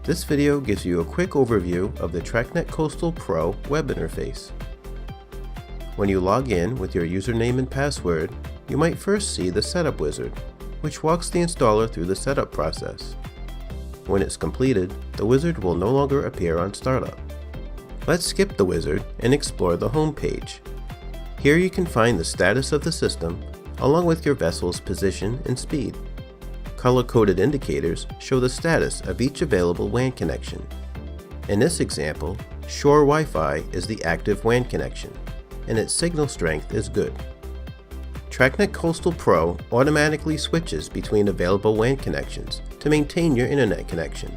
This video gives you a quick overview of the TracNet Coastal Pro web interface. When you log in with your username and password, you might first see the Setup Wizard, which walks the installer through the setup process. When it's completed, the wizard will no longer appear on startup. Let's skip the wizard and explore the home page. Here you can find the status of the system, along with your vessel's position and speed. Color-coded indicators show the status of each available WAN connection. In this example, Shore Wi-Fi is the active WAN connection, and its signal strength is good. TracNet Coastal Pro automatically switches between available WAN connections to maintain your internet connection.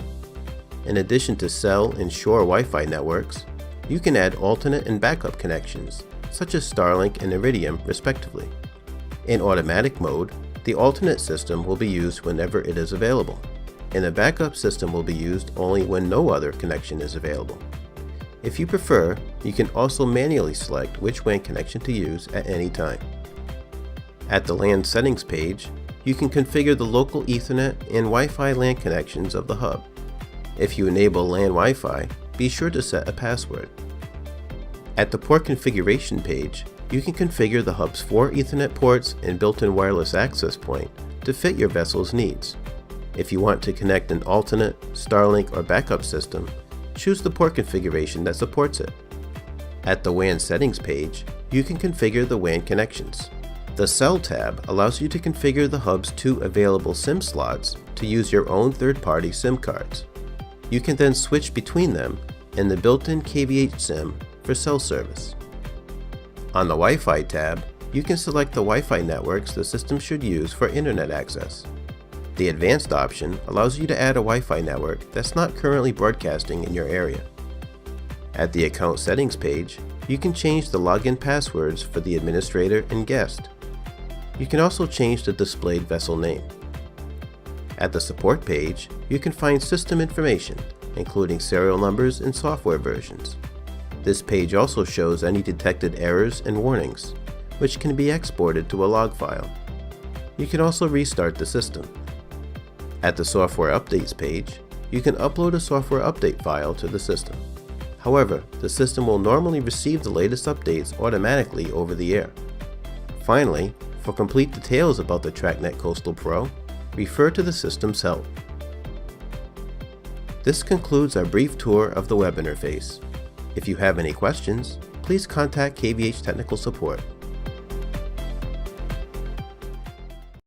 In addition to cell and Shore Wi-Fi networks, you can add alternate and backup connections, such as Starlink and Iridium respectively. In automatic mode, the alternate system will be used whenever it is available, and the backup system will be used only when no other connection is available. If you prefer, you can also manually select which WAN connection to use at any time. At the LAN settings page, you can configure the local Ethernet and Wi-Fi LAN connections of the hub. If you enable LAN Wi-Fi, be sure to set a password. At the port configuration page, you can configure the hub's 4 Ethernet ports and built-in wireless access point to fit your vessel's needs. If you want to connect an alternate, Starlink, or backup system, choose the port configuration that supports it. At the WAN settings page, you can configure the WAN connections. The Cell tab allows you to configure the hub's 2 available SIM slots to use your own third-party SIM cards. You can then switch between them and the built-in KVH SIM for cell service. On the Wi-Fi tab, you can select the Wi-Fi networks the system should use for internet access. The Advanced option allows you to add a Wi-Fi network that's not currently broadcasting in your area. At the Account Settings page, you can change the login passwords for the administrator and guest. You can also change the displayed vessel name. At the Support page, you can find system information, including serial numbers and software versions. This page also shows any detected errors and warnings, which can be exported to a log file. You can also restart the system. At the Software Updates page, you can upload a software update file to the system. However, the system will normally receive the latest updates automatically over the air. Finally, for complete details about the TracNet Coastal Pro, refer to the system's help. This concludes our brief tour of the web interface. If you have any questions, please contact KVH Technical Support.